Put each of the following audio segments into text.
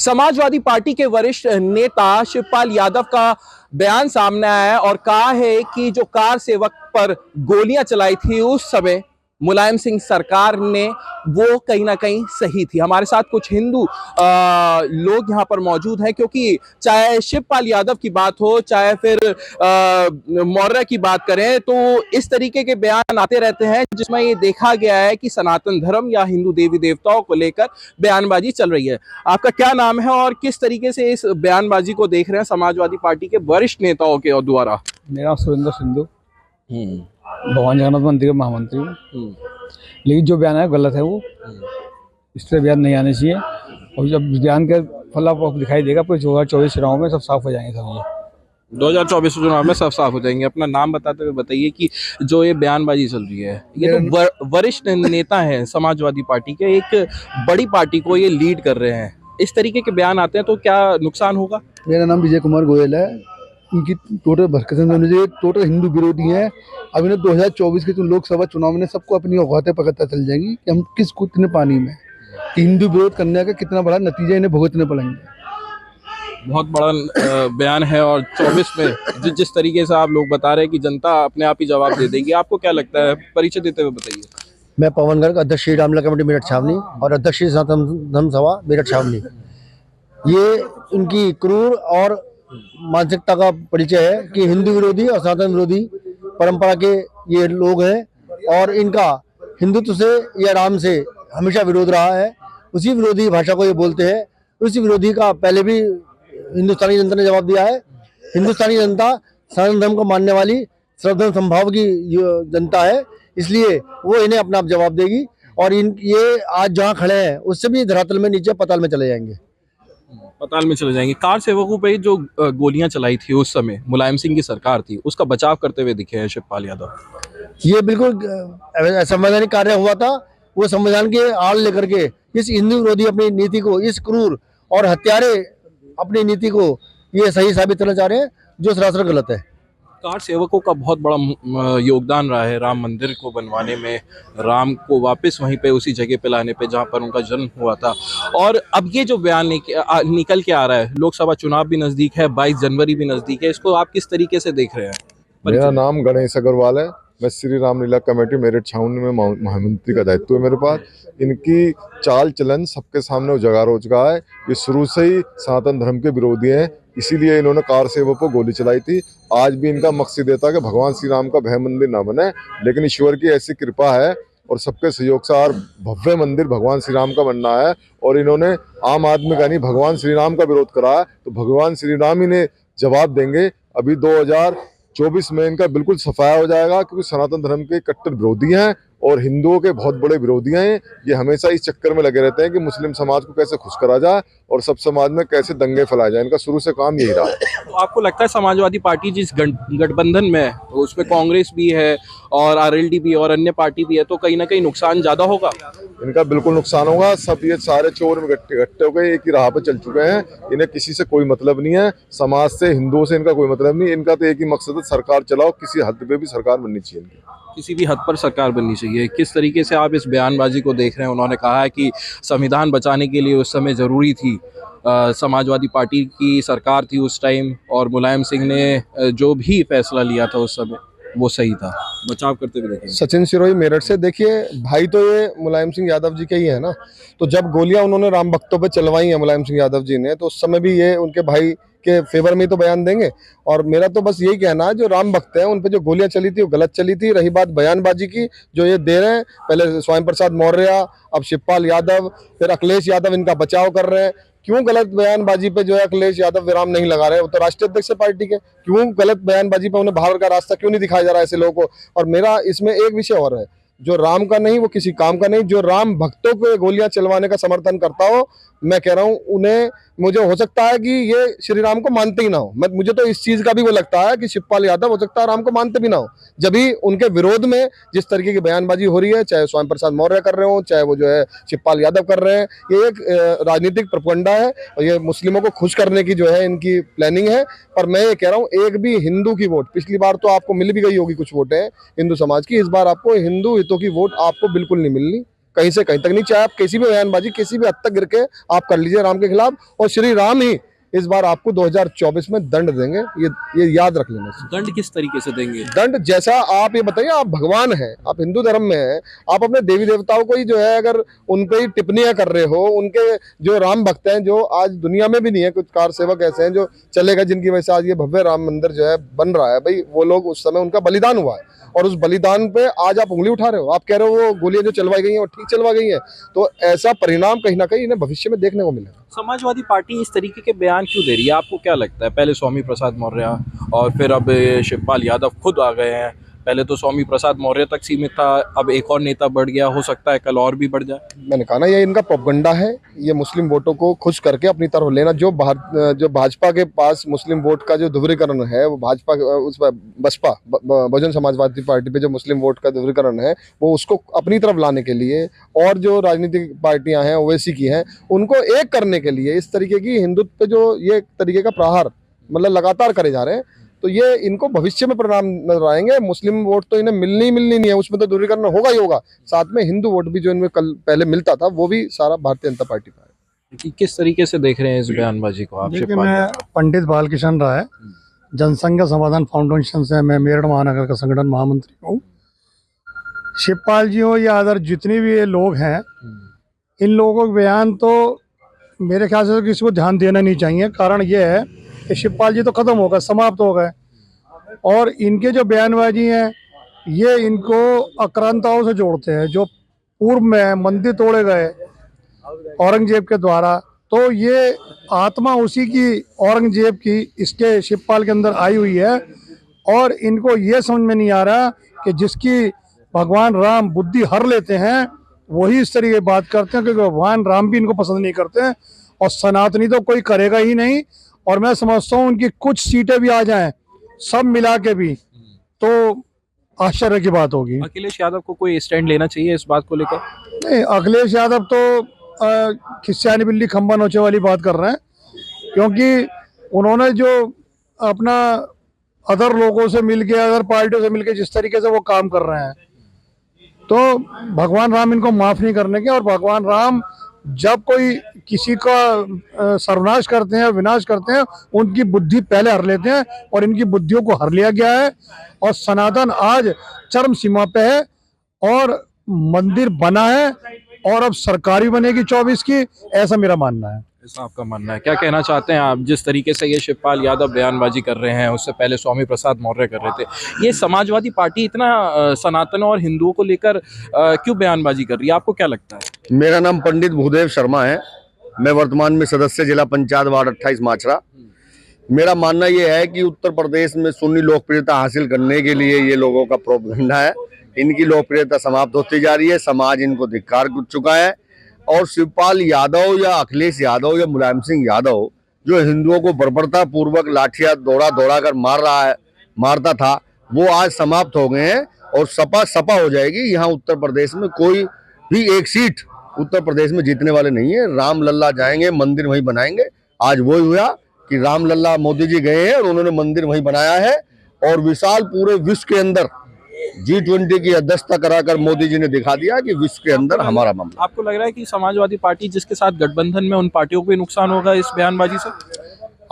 Samajwadi party के वरिष्ठ नेता शिवपाल यादव का बयान सामने आया है और कहा है कि जो कार सेवक पर गोलियां चलाई थी उस समय मुलायम सिंह सरकार ने, वो कहीं ना कहीं सही थी। हमारे साथ कुछ हिंदू लोग यहां पर मौजूद हैं, क्योंकि चाहे शिवपाल यादव की बात हो, चाहे फिर मौर्य की बात करें, तो इस तरीके के बयान आते रहते हैं जिसमें ये देखा गया है कि सनातन धर्म या हिंदू देवी देवताओं को लेकर बयानबाजी चल रही है। आपका क्या नाम है और किस तरीके से इस बयानबाजी को देख रहे हैं समाजवादी पार्टी के वरिष्ठ नेताओं के द्वारा? मेरा नाम सुरेंद्र सिंधु, भगवान जगन्नाथ मंदिर के महामंत्री हूँ। लेकिन जो बयान है गलत है, वो इस तरह बयान नहीं आने चाहिए। और जब बयान के फलाफ दिखाई देगा पूरे 2024 चुनाव में सब साफ हो जाएंगे। सब ये 2024 चुनाव में सब साफ हो जाएंगे। अपना नाम बताते हुए बताइए कि जो ये बयानबाजी चल रही है, ये तो वरिष्ठ नेता हैं समाजवादी पार्टी के, एक बड़ी पार्टी को ये लीड कर रहे हैं, इस तरीके के बयान आते हैं तो क्या नुकसान होगा? मेरा नाम विजय कुमार गोयल है। इनकी टोटल भरकसन होनी चाहिए, टोटल हिंदू विरोधी है। अभी ना 2024 के जो लोकसभा चुनाव में सबको अपनी औकातें पता चल जाएंगी कि हम किस कितने पानी में, कि हिंदू विरोध करने का कितना बड़ा नतीजा इन्हें भुगतने पड़ेंगे। बहुत बड़ा बयान है और 24 में जिस तरीके से आप लोग बता रहे हैं कि जनता अपने आप ही जवाब दे देगी, आपको क्या लगता है? परिचय देते हुए बताइए। मैं पवन गर्ग, अध्यक्ष श्री रामलला कमेटी मेरठ छावनी और अध्यक्ष श्री सनातन धर्म सभा मेरठ छावनी। ये उनकी क्रूर और मानसिकता का परिचय है कि हिंदू विरोधी और सनातन विरोधी परंपरा के ये लोग हैं और इनका हिंदुत्व से या राम से हमेशा विरोध रहा है। उसी विरोधी भाषा को ये बोलते हैं। उसी विरोधी का पहले भी हिंदुस्तानी जनता ने जवाब दिया है। हिंदुस्तानी जनता सनातन धर्म को मानने वाली सर्वधर्म संभाव की जनता है, इसलिए वो इन्हें अपना आप जवाब देगी। और ये आज जहाँ खड़े हैं उससे भी धरातल में नीचे पताल में चले जाएंगे। पताल में चले जाएंगे। कार सेवकों पे जो गोलियां चलाई थी उस समय मुलायम सिंह की सरकार थी, उसका बचाव करते हुए दिखे हैं शिवपाल यादव। ये बिल्कुल संवैधानिक कार्य हुआ था। वो संविधान के आड़ लेकर के इस हिंदू विरोधी अपनी नीति को, इस क्रूर और हत्यारे अपनी नीति को ये सही साबित करना चाह रहे हैं, जो सरासर गलत है। कार सेवकों का बहुत बड़ा योगदान रहा है राम मंदिर को बनवाने में, राम को वापस वहीं पे उसी जगह पे लाने पे जहां पर उनका जन्म हुआ था। और अब ये जो बयान निकल के आ रहा है, लोकसभा चुनाव भी नजदीक है, 22 जनवरी भी नजदीक है, इसको आप किस तरीके से देख रहे हैं? मेरा नाम गणेश अग्रवाल है। मैं श्री रामलीला कमेटी मेरठ छावनी में महामंत्री का दायित्व है मेरे पास। इनकी चाल चलन सबके सामने उजागर हो चुका है। ये शुरू से ही सनातन धर्म के विरोधी हैं, इसीलिए इन्होंने कार सेवक को गोली चलाई थी। आज भी इनका मकसद ये था कि भगवान श्री राम का भय मंदिर ना बने, लेकिन ईश्वर की ऐसी कृपा है और सबके सहयोग से और भव्य मंदिर भगवान श्री राम का बनना है। और इन्होंने आम आदमी का नहीं, भगवान श्री राम का विरोध करा है, तो भगवान श्री राम ही ने जवाब देंगे। अभी 2024 में इनका बिल्कुल सफाया हो जाएगा, क्योंकि सनातन धर्म के कट्टर विरोधी हैं और हिंदुओं के बहुत बड़े विरोधी हैं। ये हमेशा इस चक्कर में लगे रहते हैं कि मुस्लिम समाज को कैसे खुश करा जाए और सब समाज में कैसे दंगे फैलाए जाए। इनका शुरू से काम यही रहा है। तो आपको लगता है समाजवादी पार्टी जिस गठबंधन में है उसमें कांग्रेस भी है और आरएलडी भी और अन्य पार्टी भी है, तो कहीं ना कहीं नुकसान ज्यादा होगा? इनका बिल्कुल नुकसान होगा। सब ये सारे चोर में इकट्ठे हो गए, एक ही राह पे चल चुके हैं। इन्हें किसी से कोई मतलब नहीं है, समाज से, हिंदुओं से इनका कोई मतलब नहीं। इनका तो एक ही मकसद है, सरकार चलाओ, किसी हद पे भी सरकार बननी चाहिए इनकी। किसी भी हद पर सरकार बननी चाहिए। किस तरीके से आप इस बयानबाजी को देख रहे हैं? उन्होंने कहा है कि संविधान बचाने के लिए उस समय ज़रूरी थी, समाजवादी पार्टी की सरकार थी उस टाइम, और मुलायम सिंह ने जो भी फैसला लिया था उस समय वो सही था। बचाव करते हुए देखें। सचिन सिरोही मेरठ से। देखिए भाई, तो ये मुलायम सिंह यादव जी के ही है ना। तो जब गोलियां उन्होंने राम भक्तों पे चलवाई हैं मुलायम सिंह यादव जी ने, तो उस समय भी ये उनके भाई के फेवर में ही तो बयान देंगे। और मेरा तो बस यही कहना है, जो राम भक्त है उन पे जो गोलियां चली थी वो गलत चली थी। रही बात बयानबाजी की जो ये दे रहे हैं, पहले स्वयं प्रसाद मौर्य, अब शिवपाल यादव, फिर अखिलेश यादव इनका बचाव कर रहे हैं। क्यों गलत बयानबाजी पे जो है अखिलेश यादव विराम नहीं लगा रहे? वो तो राष्ट्रीय अध्यक्ष है पार्टी के। क्यों गलत बयानबाजी पे उन्हें बाहर का रास्ता क्यों नहीं दिखाया जा रहा है ऐसे लोगों को? और मेरा इसमें एक विषय और है, जो राम का नहीं वो किसी काम का नहीं। जो राम भक्तों को गोलियां चलवाने का समर्थन करता हो, मैं कह रहा हूं उन्हें, मुझे हो सकता है कि ये श्री राम को मानते ही ना हो। मुझे तो इस चीज का भी वो लगता है कि शिवपाल यादव हो सकता है राम को मानते भी ना हो। जब भी उनके विरोध में जिस तरीके की बयानबाजी हो रही है, चाहे स्वयं प्रसाद मौर्य कर रहे हो, चाहे वो जो है शिवपाल यादव कर रहे हैं, ये एक राजनीतिक प्रोपेगेंडा है और ये मुस्लिमों को खुश करने की जो है इनकी प्लानिंग है। पर मैं ये कह रहा हूँ, एक भी हिंदू की वोट, पिछली बार तो आपको मिल भी गई होगी कुछ वोटें हिंदू समाज की, इस बार आपको हिंदू हितों की वोट आपको बिल्कुल नहीं मिलनी। कहीं से कहीं तक नहीं, चाहे आप किसी भी बयानबाजी किसी भी हद तक गिर के आप कर लीजिए राम के खिलाफ, और श्री राम ही इस बार आपको 2024 में दंड देंगे, ये याद रख लेना। दंड किस तरीके से देंगे? दंड जैसा आप ये बताइए, आप भगवान हैं, आप हिंदू धर्म में हैं, आप अपने देवी देवताओं को ही जो है अगर उन पे ही टिप्पणियां कर रहे हो, उनके जो राम भक्त हैं जो आज दुनिया में भी नहीं है, कुछ कार सेवक ऐसे हैं जो चले गए जिनकी वजह से आज ये भव्य राम मंदिर जो है बन रहा है, भाई वो लोग उस समय उनका बलिदान हुआ है, और उस बलिदान पे आज आप उंगली उठा रहे हो, आप कह रहे हो वो गोलियां जो चलवाई गई हैं वो ठीक चलवा गई हैं, तो ऐसा परिणाम कहीं ना कहीं इन्हें भविष्य में देखने को मिलेगा। समाजवादी पार्टी इस तरीके के बयान क्यों दे रही है, आपको क्या लगता है? पहले स्वामी प्रसाद मौर्य और फिर अब शिवपाल यादव खुद आ गए हैं। पहले तो स्वामी प्रसाद मौर्य तक सीमित था, अब एक और नेता बढ़ गया, हो सकता है कल और भी बढ़ जाए। मैंने कहा ना, ये इनका प्रोपगंडा है, ये मुस्लिम वोटों को खुश करके अपनी तरफ लेना। जो भाजपा के पास मुस्लिम वोट का जो ध्रुवीकरण है, वो भाजपा उस बसपा बहुजन समाजवादी पार्टी पे जो मुस्लिम वोट का ध्रुवीकरण है, वो उसको अपनी तरफ लाने के लिए, और जो राजनीतिक पार्टियां हैं ओवैसी की हैं उनको एक करने के लिए इस तरीके की हिंदुत्व पे जो ये तरीके का प्रहार मतलब लगातार करे जा रहे हैं, तो ये इनको भविष्य में परिणाम नजर आएंगे। मुस्लिम वोट तो इन्हें मिलनी नहीं है, उसमें तो दूरीकरण होगा ही होगा, साथ में हिंदू वोट भी जो इनमें कल पहले मिलता था वो भी सारा भारतीय जनता पार्टी का है। कि किस तरीके से देख रहे हैं इस बयानबाजी को आप? देखिए, मैं पंडित बालकिशन राय, जनसंघ समाधान फाउंडेशन से मैं मेरठ महानगर का संगठन महामंत्री हूँ। शिवपाल जी हो या अदर जितने भी ये लोग हैं, इन लोगों के बयान तो मेरे ख्याल से किसी को ध्यान देना नहीं चाहिए। कारण ये है कि शिवपाल जी तो खत्म हो गए, समाप्त हो गए, और इनके जो बयानबाजी हैं ये इनको आक्रांताओं से जोड़ते हैं। जो पूर्व में मंदिर तोड़े गए औरंगजेब के द्वारा, तो ये आत्मा उसी की औरंगजेब की इसके शिवपाल के अंदर आई हुई है, और इनको ये समझ में नहीं आ रहा कि जिसकी भगवान राम बुद्धि हर लेते हैं वही इस तरीके की बात करते हैं, क्योंकि भगवान राम भी इनको पसंद नहीं करते हैं, और सनातनी तो कोई करेगा ही नहीं। और मैं समझता हूँ उनकी कुछ सीटें भी आ जाएं सब मिला के भी, तो आश्चर्य की बात होगी। अखिलेश यादव को कोई स्टैंड लेना चाहिए इस बात को लेकर? नहीं, अखिलेश यादव तो खिस्सानी बिल्ली खंबा नोचे वाली बात कर रहे हैं, क्योंकि उन्होंने जो अपना अदर लोगों से मिलके, अदर पार्टियों से मिलके जिस तरीके से वो काम कर रहे हैं, तो भगवान राम इनको माफ नहीं करने के। और भगवान राम जब कोई किसी का सर्वनाश करते हैं, विनाश करते हैं, उनकी बुद्धि पहले हर लेते हैं, और इनकी बुद्धियों को हर लिया गया है, और सनातन आज चरम सीमा पे है, और मंदिर बना है, और अब सरकारी बनेगी 24 की, ऐसा मेरा मानना है। ऐसा आपका मानना है? क्या कहना चाहते हैं आप? जिस तरीके से ये शिवपाल यादव बयानबाजी कर रहे हैं, उससे पहले स्वामी प्रसाद मौर्य कर रहे थे, ये समाजवादी पार्टी इतना सनातन और हिंदुओं को लेकर क्यों बयानबाजी कर रही है, आपको क्या लगता है? मेरा नाम पंडित भूदेव शर्मा है, मैं वर्तमान में सदस्य जिला पंचायत वार्ड 28 माचरा। मेरा मानना यह है कि उत्तर प्रदेश में सुन्नी लोकप्रियता हासिल करने के लिए ये लोगों का प्रोपगंडा है। इनकी लोकप्रियता समाप्त होती जा रही है, समाज इनको धिक्कार कर चुका है, और शिवपाल यादव या अखिलेश यादव या मुलायम सिंह यादव जो हिंदुओं को बर्बरता पूर्वक लाठियां दौड़ा कर मारता था, वो आज समाप्त हो गए हैं, और सपा हो जाएगी। यहाँ उत्तर प्रदेश में कोई भी एक सीट उत्तर प्रदेश में जीतने वाले नहीं है। राम लल्ला जाएंगे, मंदिर वहीं बनाएंगे। आज वो हुआ कि राम लल्ला मोदी जी गए हैं और उन्होंने मंदिर वहीं बनाया है, और विशाल पूरे विश्व के अंदर G20 की अध्यक्षता कराकर मोदी जी ने दिखा दिया कि विश्व के अंदर हमारा मामला। आपको लग रहा है कि समाजवादी पार्टी जिसके साथ गठबंधन में, उन पार्टियों को भी नुकसान होगा इस बयानबाजी से?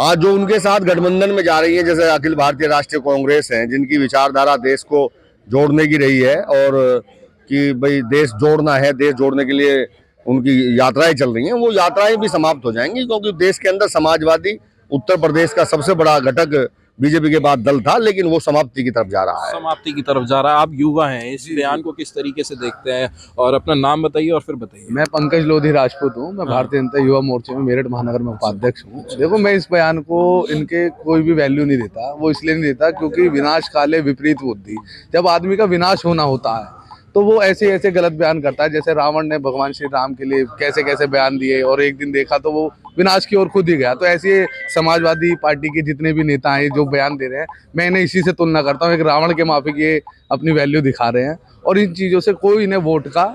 आज जो उनके साथ गठबंधन में जा रही है, जैसे अखिल भारतीय राष्ट्रीय कांग्रेस है, जिनकी विचारधारा देश को जोड़ने की रही है, और कि भाई देश जोड़ना है, देश जोड़ने के लिए उनकी यात्राएं चल रही हैं, वो यात्राएं भी समाप्त हो जाएंगी, क्योंकि देश के अंदर समाजवादी उत्तर प्रदेश का सबसे बड़ा घटक बीजेपी के बाद दल था, लेकिन वो समाप्ति की तरफ जा रहा है। समाप्ति की तरफ जा रहा है। आप युवा हैं, इस बयान को किस तरीके से देखते हैं? और अपना नाम बताइए और फिर बताइए। मैं पंकज लोधी राजपूत हूँ, मैं भारतीय जनता युवा मोर्चे में मेरठ महानगर में उपाध्यक्ष हूँ। देखो, मैं इस बयान को इनके कोई भी वैल्यू नहीं देता। वो इसलिए नहीं देता क्योंकि विनाश काले विपरीत बुद्धि। जब आदमी का विनाश होना होता है तो वो ऐसे गलत बयान करता है। जैसे रावण ने भगवान श्री राम के लिए कैसे बयान दिए, और एक दिन देखा तो वो विनाश की ओर खुद ही गया। तो ऐसे समाजवादी पार्टी के जितने भी नेता हैं जो बयान दे रहे हैं, मैं इन्हें इसी से तुलना करता हूँ। एक रावण के माफिक ये अपनी वैल्यू दिखा रहे हैं, और इन चीज़ों से कोई इन्हें वोट का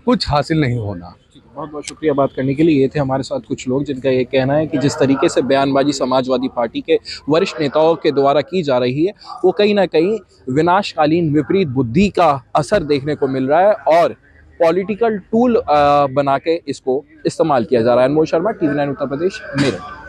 कुछ हासिल नहीं होना। बहुत बहुत शुक्रिया बात करने के लिए। ये थे हमारे साथ कुछ लोग जिनका ये कहना है कि जिस तरीके से बयानबाजी समाजवादी पार्टी के वरिष्ठ नेताओं के द्वारा की जा रही है, वो कहीं ना कहीं विनाशकालीन विपरीत बुद्धि का असर देखने को मिल रहा है, और पॉलिटिकल टूल बना के इसको इस्तेमाल किया जा रहा है। अनमोल शर्मा, TV9 उत्तर प्रदेश, मेरठ।